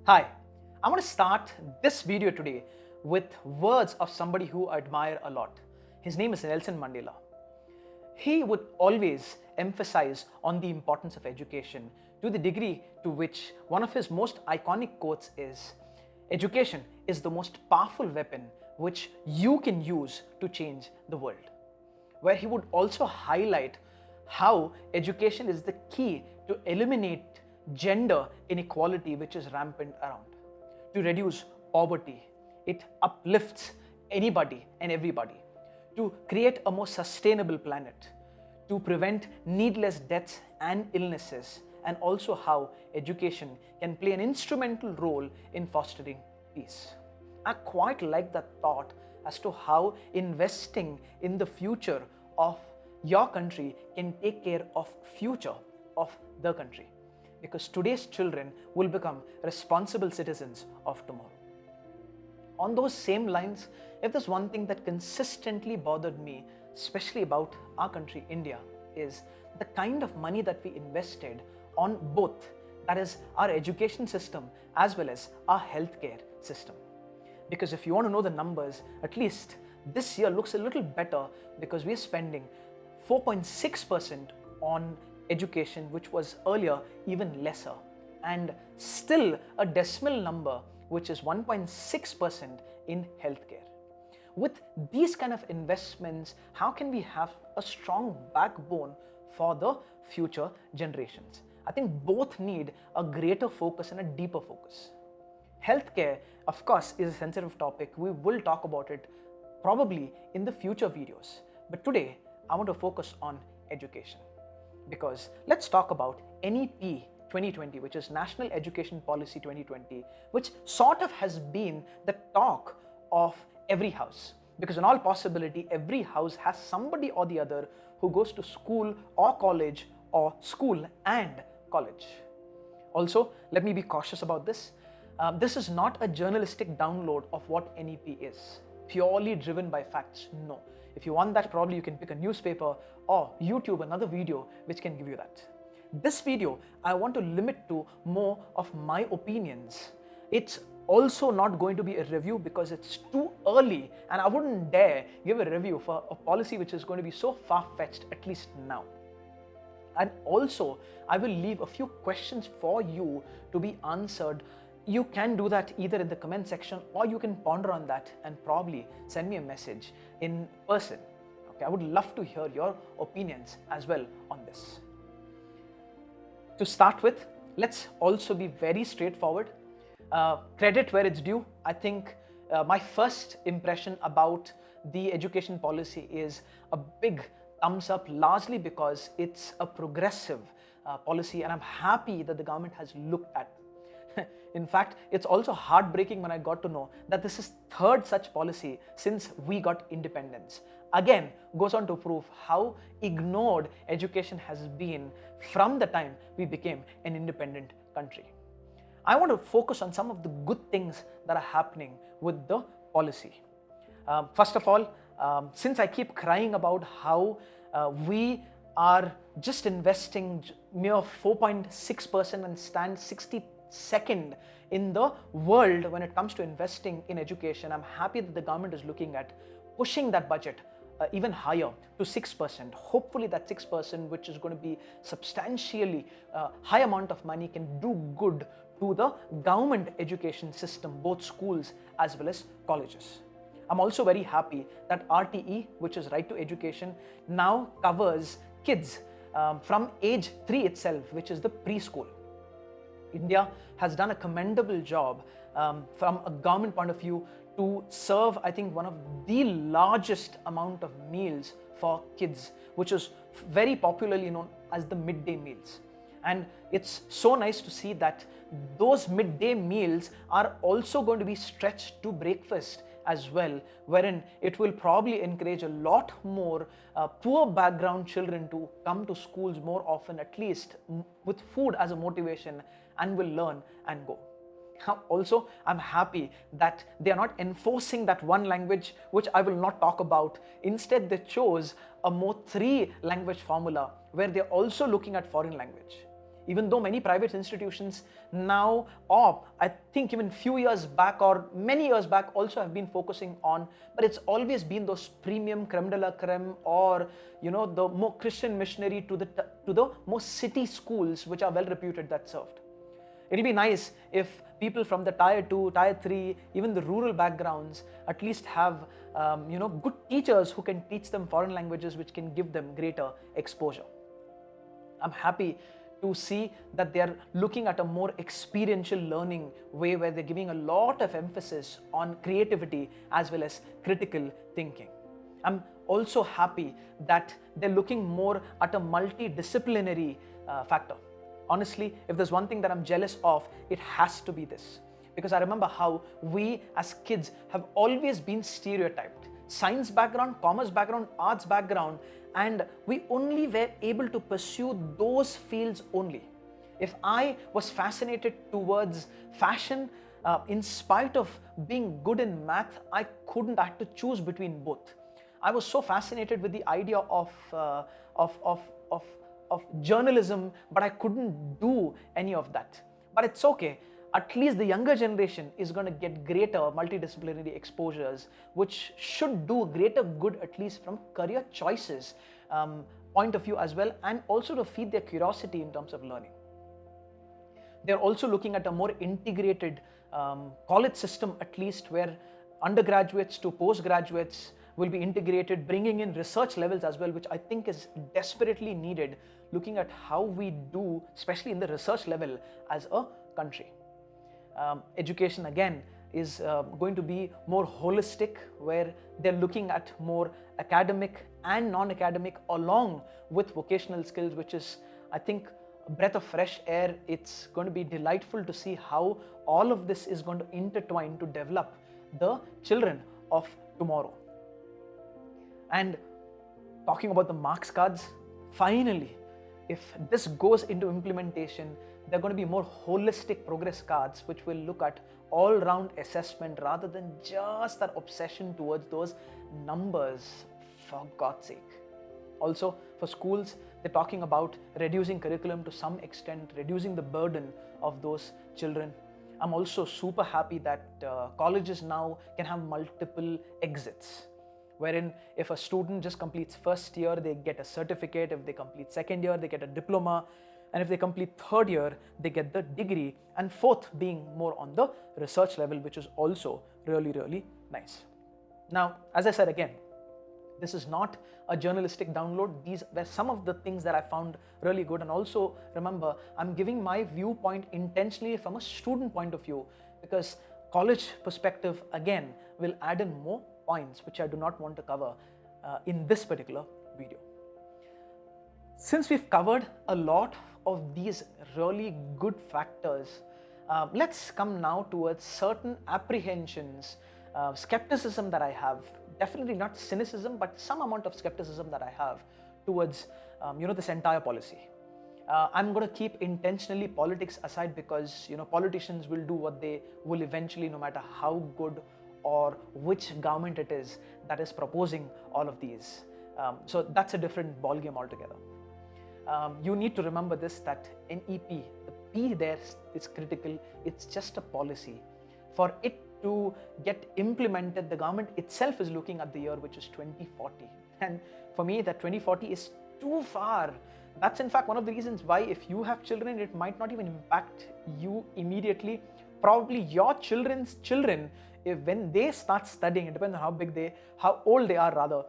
Hi, I want to start this video today with words of somebody who I admire a lot. His name is Nelson Mandela. He would always emphasize on the importance of education to the degree to which one of his most iconic quotes is, "Education is the most powerful weapon which you can use to change the world." Where he would also highlight how education is the key to eliminate gender inequality which is rampant around, to reduce poverty. It uplifts anybody and everybody, to create a more sustainable planet, to prevent needless deaths and illnesses, and also how education can play an instrumental role in fostering peace. I quite like that thought as to how investing in the future of your country can take care of future of the country, because today's children will become responsible citizens of tomorrow. On those same lines, if there's one thing that consistently bothered me, especially about our country, India, is the kind of money that we invested on both, that is our education system as well as our healthcare system. Because if you want to know the numbers, at least this year looks a little better because we're spending 4.6% on education, which was earlier even lesser, and still a decimal number which is 1.6% in healthcare. With these kind of investments, how can we have a strong backbone for the future generations? I think both need a greater focus and a deeper focus. Healthcare, of course, is a sensitive topic. We will talk about it probably in the future videos. But today, I want to focus on education. Because let's talk about NEP 2020, which is National Education Policy 2020, which sort of has been the talk of every house. Because in all possibility, every house has somebody or the other who goes to school or college, or school and college. Also, let me be cautious about this. This is not a journalistic download of what NEP is, purely driven by facts. No. If you want that, probably you can pick a newspaper or YouTube, another video which can give you that. This video, I want to limit to more of my opinions. It's also not going to be a review because it's too early, and I wouldn't dare give a review for a policy which is going to be so far-fetched, at least now. And also, I will leave a few questions for you to be answered. You can do that either in the comment section, or you can ponder on that and probably send me a message in person. Okay, I would love to hear your opinions as well on this. To start with, let's also be very straightforward. Credit where it's due. I think my first impression about the education policy is a big thumbs up, largely because it's a progressive policy, and I'm happy that the government has looked at. In fact, it's also heartbreaking when I got to know that this is third such policy since we got independence. Again, goes on to prove how ignored education has been from the time we became an independent country. I want to focus on some of the good things that are happening with the policy. First of all, since I keep crying about how we are just investing mere 4.6% and stand 62nd in the world when it comes to investing in education, I'm happy that the government is looking at pushing that budget even higher to 6%. Hopefully that 6%, which is going to be substantially high amount of money, can do good to the government education system, both schools as well as colleges. I'm also very happy that RTE, which is Right to Education, now covers kids from age 3 itself, which is the preschool. India has done a commendable job from a government point of view to serve, I think, one of the largest amount of meals for kids, which is very popularly known as the midday meals. And it's so nice to see that those midday meals are also going to be stretched to breakfast as well, wherein it will probably encourage a lot more poor background children to come to schools more often, at least with food as a motivation, and will learn and go. Also, I'm happy that they are not enforcing that one language, which I will not talk about. Instead, they chose a more 3-language formula where they're also looking at foreign language. Even though many private institutions now, or I think even few years back or many years back also have been focusing on, but it's always been those premium creme de la creme, or the more Christian missionary to the more city schools which are well reputed that served. It'll be nice if people from the tier 2, tier 3, even the rural backgrounds at least have good teachers who can teach them foreign languages, which can give them greater exposure. I'm happy to see that they're looking at a more experiential learning way, where they're giving a lot of emphasis on creativity as well as critical thinking. I'm also happy that they're looking more at a multidisciplinary factor. Honestly, if there's one thing that I'm jealous of, it has to be this. Because I remember how we as kids have always been stereotyped. Science background, commerce background, arts background, and we only were able to pursue those fields only. If I was fascinated towards fashion, in spite of being good in math, I couldn't. I had to choose between both. I was so fascinated with the idea of journalism, but I couldn't do any of that. But it's okay. At least the younger generation is going to get greater multidisciplinary exposures, which should do greater good, at least from career choices point of view as well, and also to feed their curiosity in terms of learning. They're also looking at a more integrated college system, at least, where undergraduates to postgraduates will be integrated, bringing in research levels as well, which I think is desperately needed, looking at how we do, especially in the research level as a country. Education again is going to be more holistic, where they're looking at more academic and non-academic along with vocational skills, which is, I think, a breath of fresh air. It's going to be delightful to see how all of this is going to intertwine to develop the children of tomorrow. And talking about the marks cards, finally, if this goes into implementation, there are going to be more holistic progress cards which will look at all-round assessment rather than just our obsession towards those numbers, for God's sake. Also, for schools, they're talking about reducing curriculum to some extent, reducing the burden of those children. I'm also super happy that colleges now can have multiple exits, wherein if a student just completes first year, they get a certificate. If they complete second year, they get a diploma. And if they complete third year, they get the degree. And fourth being more on the research level, which is also really, really nice. Now, as I said again, this is not a journalistic download. These were some of the things that I found really good. And also remember, I'm giving my viewpoint intentionally from a student point of view, because college perspective again will add in more points which I do not want to cover in this particular video. Since we've covered a lot of these really good factors, let's come now towards certain apprehensions, skepticism that I have. Definitely not cynicism, but some amount of skepticism that I have towards this entire policy. I'm going to keep intentionally politics aside, because politicians will do what they will eventually, no matter how good or which government it is that is proposing all of these. So that's a different ballgame altogether. You need to remember this, that NEP, the P there is critical. It's just a policy. For it to get implemented, the government itself is looking at the year which is 2040. And for me, that 2040 is too far. That's in fact one of the reasons why, if you have children, it might not even impact you immediately. Probably your children's children, when they start studying, it depends on how old they are rather,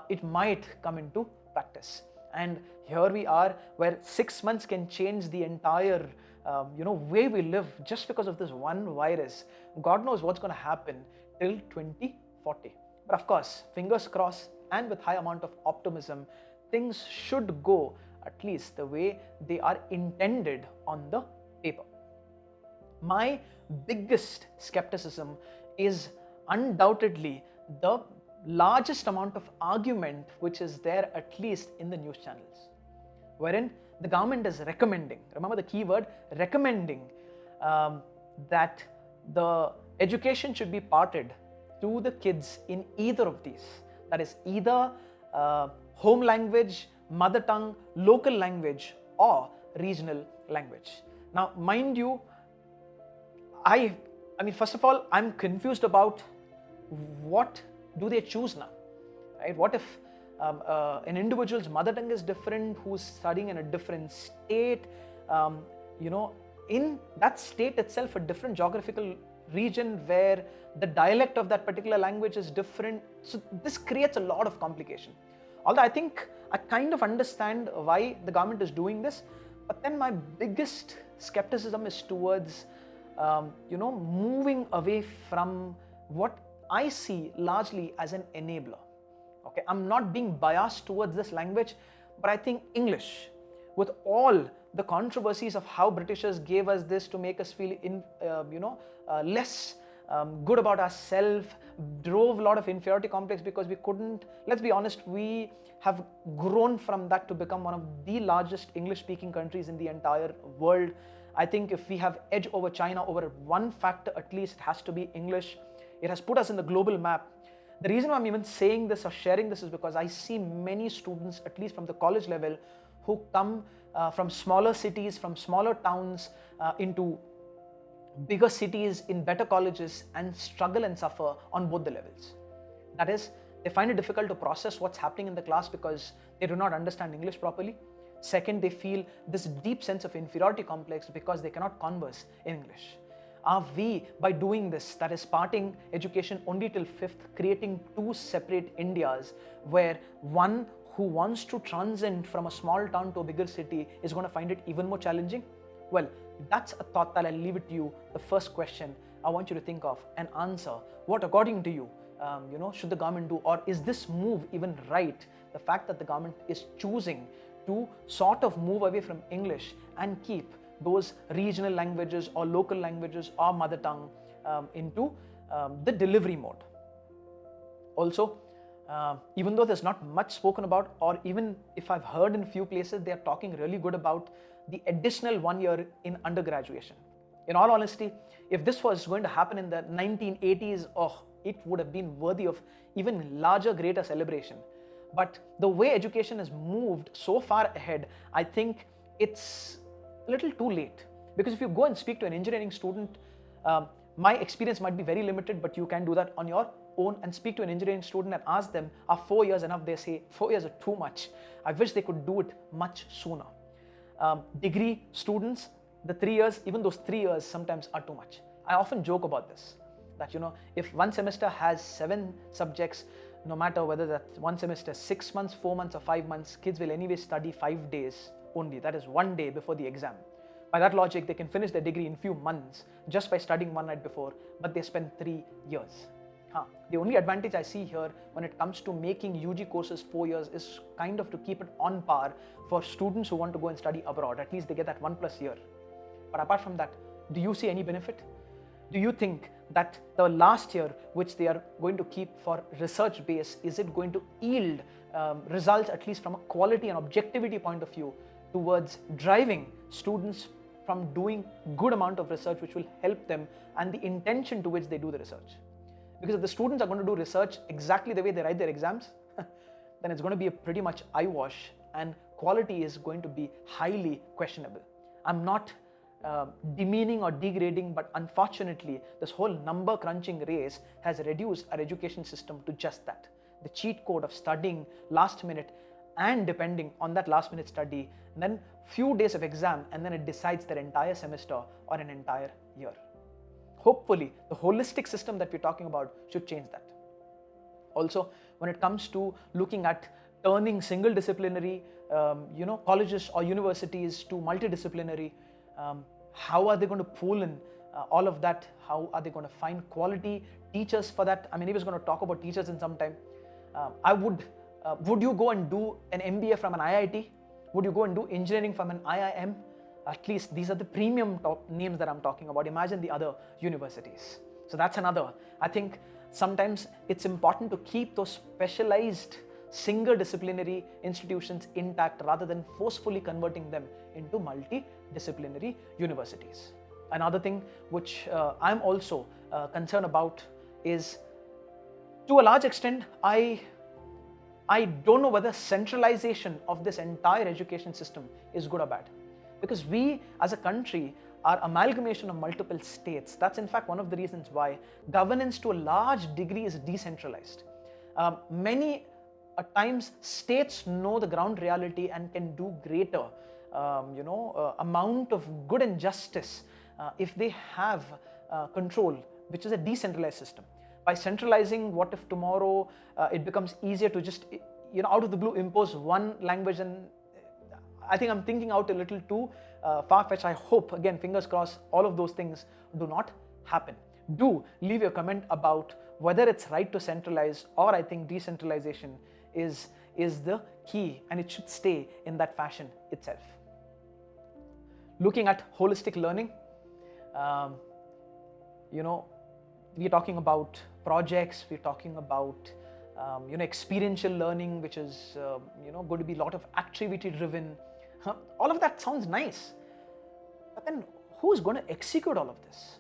it might come into practice. And here we are, where 6 months can change the entire way we live just because of this one virus. God knows what's going to happen till 2040. But of course, fingers crossed, and with high amount of optimism, things should go at least the way they are intended on the paper. My biggest skepticism is undoubtedly the largest amount of argument which is there, at least in the news channels, wherein the government is recommending, remember the key word, recommending, that the education should be parted to the kids in either of these. That is either home language, mother tongue, local language, or regional language. Now, mind you, I mean, first of all, I'm confused about what do they choose now, right? What if an individual's mother tongue is different, who's studying in a different state, you know, in that state itself, a different geographical region where the dialect of that particular language is different. So this creates a lot of complication. Although I think I kind of understand why the government is doing this, but then my biggest skepticism is towards moving away from what I see largely as an enabler. Okay, I'm not being biased towards this language, but I think English, with all the controversies of how Britishers gave us this to make us feel less good about ourselves, drove a lot of inferiority complex because we couldn't, let's be honest, we have grown from that to become one of the largest English speaking countries in the entire world. I think if we have edge over China over one factor, at least it has to be English. It has put us in the global map. The reason why I'm even saying this or sharing this is because I see many students, at least from the college level, who come from smaller cities, from smaller towns into bigger cities in better colleges and struggle and suffer on both the levels. That is, they find it difficult to process what's happening in the class because they do not understand English properly. Second, they feel this deep sense of inferiority complex because they cannot converse in English. Are we, by doing this, that is parting education only till 5th, creating two separate Indias where one who wants to transcend from a small town to a bigger city is going to find it even more challenging? Well, that's a thought that I'll leave it to you. The first question I want you to think of and answer. What, according to you, should the government do, or is this move even right? The fact that the government is choosing to sort of move away from English and keep those regional languages or local languages or mother tongue into the delivery mode. Also, even though there's not much spoken about, or even if I've heard in a few places, they are talking really good about the additional 1 year in undergraduation. In all honesty, if this was going to happen in the 1980s, it would have been worthy of even larger, greater celebration. But the way education has moved so far ahead, I think it's a little too late. Because if you go and speak to an engineering student, my experience might be very limited, but you can do that on your own and speak to an engineering student and ask them, are 4 years enough? They say 4 years are too much. I wish they could do it much sooner. Degree students, the 3 years, even those 3 years sometimes are too much. I often joke about this, that if one semester has 7 subjects, no matter whether that one semester is 6 months, 4 months or 5 months, kids will anyway study 5 days only. That is 1 day before the exam. By that logic, they can finish their degree in few months just by studying one night before, but they spend 3 years. The only advantage I see here when it comes to making UG courses 4 years is kind of to keep it on par for students who want to go and study abroad. At least they get that 1+ year. But apart from that, do you see any benefit? Do you think that the last year which they are going to keep for research base, is it going to yield results, at least from a quality and objectivity point of view, towards driving students from doing good amount of research which will help them and the intention to which they do the research? Because if the students are going to do research exactly the way they write their exams, then it's going to be a pretty much eyewash and quality is going to be highly questionable. I'm not demeaning or degrading, but unfortunately, this whole number crunching race has reduced our education system to just that. The cheat code of studying last minute and depending on that last minute study, and then few days of exam, and then it decides their entire semester or an entire year. Hopefully, the holistic system that we're talking about should change that. Also, when it comes to looking at turning single disciplinary, colleges or universities to multidisciplinary, how are they going to pool in all of that? How are they going to find quality teachers for that? I mean, he was going to talk about teachers in some time. Would you go and do an MBA from an IIT? Would you go and do engineering from an IIM? At least these are the premium top names that I'm talking about. Imagine the other universities. So that's another. I think sometimes it's important to keep those specialized single disciplinary institutions intact rather than forcefully converting them into multidisciplinary universities. Another thing which I'm also concerned about is, to a large extent, I don't know whether centralization of this entire education system is good or bad. because we as a country are amalgamation of multiple states. That's in fact one of the reasons why governance to a large degree is decentralized. Many times states know the ground reality and can do greater amount of good and justice if they have control, which is a decentralized system. By centralizing, what if tomorrow it becomes easier to just out of the blue impose one language? And I think I'm thinking out a little too far-fetched. I hope, again, fingers crossed, all of those things do not happen. Do leave your comment about whether it's right to centralize, or I think decentralization is the key and it should stay in that fashion itself. Looking at holistic learning, we're talking about projects, we're talking about experiential learning, which is going to be a lot of activity driven. All of that sounds nice, but then who's going to execute all of this?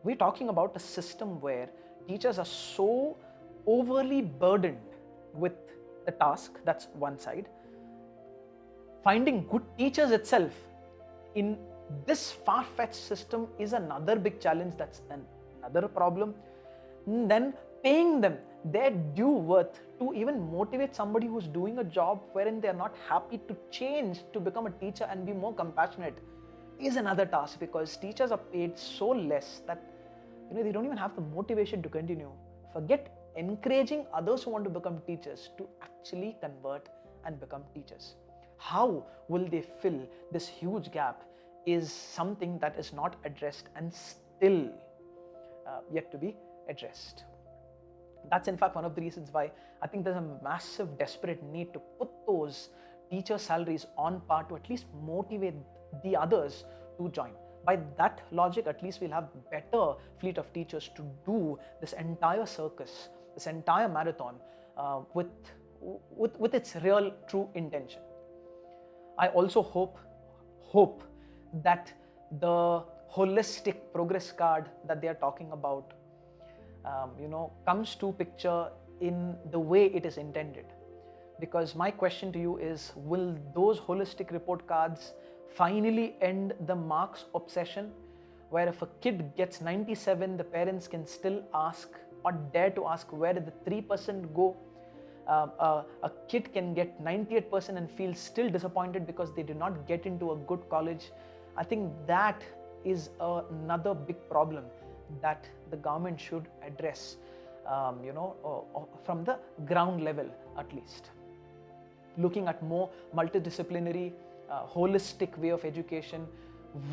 We're talking about a system where teachers are so overly burdened with the task. That's one side. Finding good teachers itself in this far-fetched system is another big challenge. That's another problem. And then paying them their due worth to even motivate somebody who's doing a job wherein they're not happy to change to become a teacher and be more compassionate is another task, because teachers are paid so less that they don't even have the motivation to continue. Forget encouraging others who want to become teachers to actually convert and become teachers. How will they fill this huge gap is something that is not addressed and still yet to be addressed. That's in fact one of the reasons why I think there's a massive desperate need to put those teacher salaries on par to at least motivate the others to join. By that logic, at least we'll have better fleet of teachers to do this entire circus, this entire marathon with its real true intention. I also hope that the holistic progress card that they are talking about comes to picture in the way it is intended. Because my question to you is, will those holistic report cards finally end the marks obsession, where if a kid gets 97, the parents can still ask or dare to ask, where did the 3% go? A kid can get 98% and feel still disappointed because they did not get into a good college. I think that is another big problem that the government should address, from the ground level at least. Looking at more multidisciplinary, holistic way of education,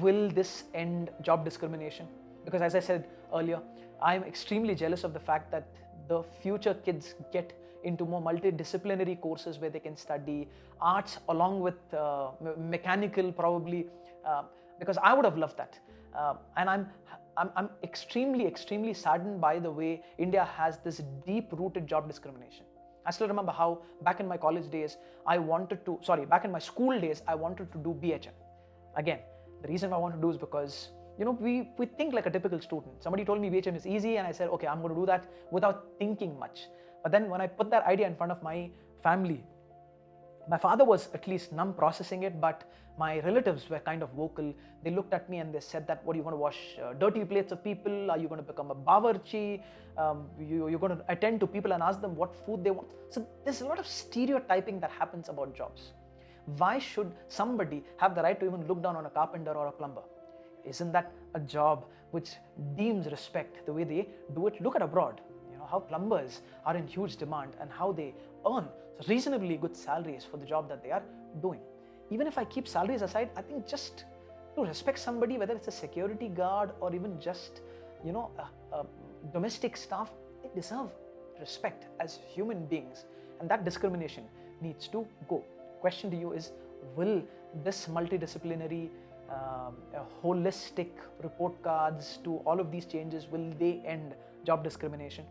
will this end job discrimination? Because as I said earlier, I'm extremely jealous of the fact that the future kids get into more multidisciplinary courses where they can study arts along with mechanical probably, because I would have loved that. And I'm extremely saddened by the way India has this deep-rooted job discrimination. I still remember how back in my school days, I wanted to do BHM. Again, the reason I want to do is because, we think like a typical student. Somebody told me BHM is easy and I said, okay, I'm going to do that without thinking much. But then when I put that idea in front of my family, my father was at least numb processing it, but my relatives were kind of vocal. They looked at me and they said that, what, are you going to wash dirty plates of people? Are you going to become a bawarchi? You're going to attend to people and ask them what food they want? So there's a lot of stereotyping that happens about jobs. Why should somebody have the right to even look down on a carpenter or a plumber? Isn't that a job which deems respect the way they do it? Look at abroad, how plumbers are in huge demand and how they earn reasonably good salaries for the job that they are doing. Even if I keep salaries aside, I think just to respect somebody, whether it's a security guard or even just, domestic staff, they deserve respect as human beings, and that discrimination needs to go. Question to you is, will this multidisciplinary, holistic report cards to all of these changes, will they end job discrimination?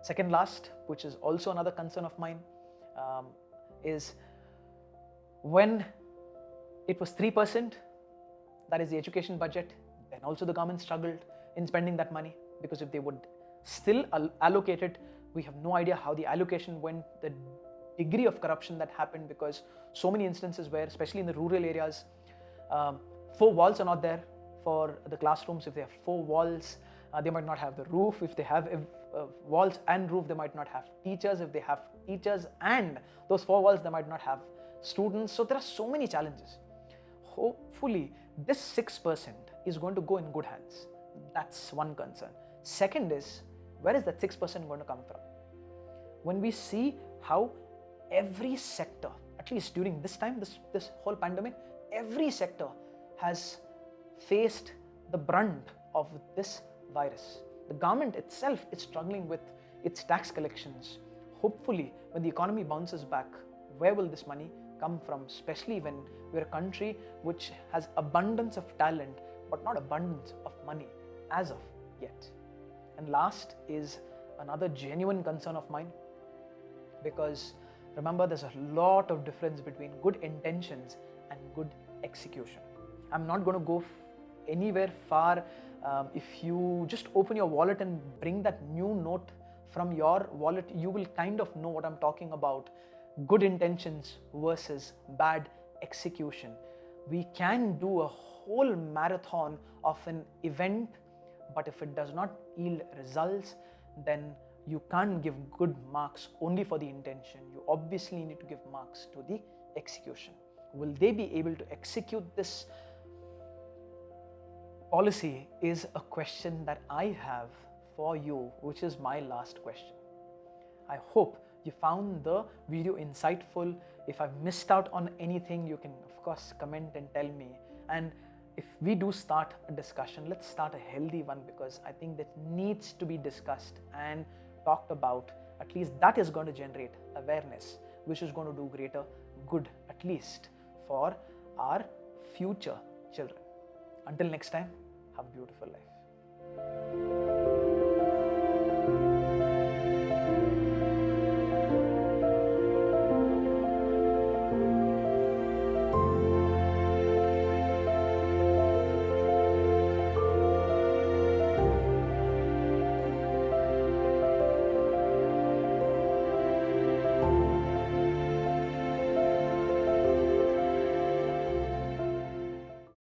Second last, which is also another concern of mine, is when it was 3%, that is the education budget, then also the government struggled in spending that money, because if they would still allocate it, we have no idea how the allocation went, the degree of corruption that happened, because so many instances where, especially in the rural areas, 4 walls are not there for the classrooms. If they have 4 walls, they might not have the roof. If they have walls and roof, they might not have teachers. If they have teachers and those 4 walls, they might not have students. So there are so many challenges. Hopefully, this 6% is going to go in good hands. That's one concern. Second is, where is that 6% going to come from? When we see how every sector, at least during this time, this whole pandemic, every sector has faced the brunt of this virus. The government itself is struggling with its tax collections. Hopefully, when the economy bounces back, where will this money come from? Especially when we're a country which has abundance of talent, but not abundance of money as of yet. And last is another genuine concern of mine, because remember, there's a lot of difference between good intentions and good execution. I'm not going to go anywhere far. If you just open your wallet and bring that new note from your wallet, you will kind of know what I'm talking about. Good intentions versus bad execution. We can do a whole marathon of an event, but if it does not yield results, then you can't give good marks only for the intention. You obviously need to give marks to the execution. Will they be able to execute this policy is a question that I have for you, which is my last question. I hope you found the video insightful. If I've missed out on anything, you can of course comment and tell me. And if we do start a discussion, let's start a healthy one, because I think that needs to be discussed and talked about. At least that is going to generate awareness, which is going to do greater good, at least for our future children. Until next time, have a beautiful life.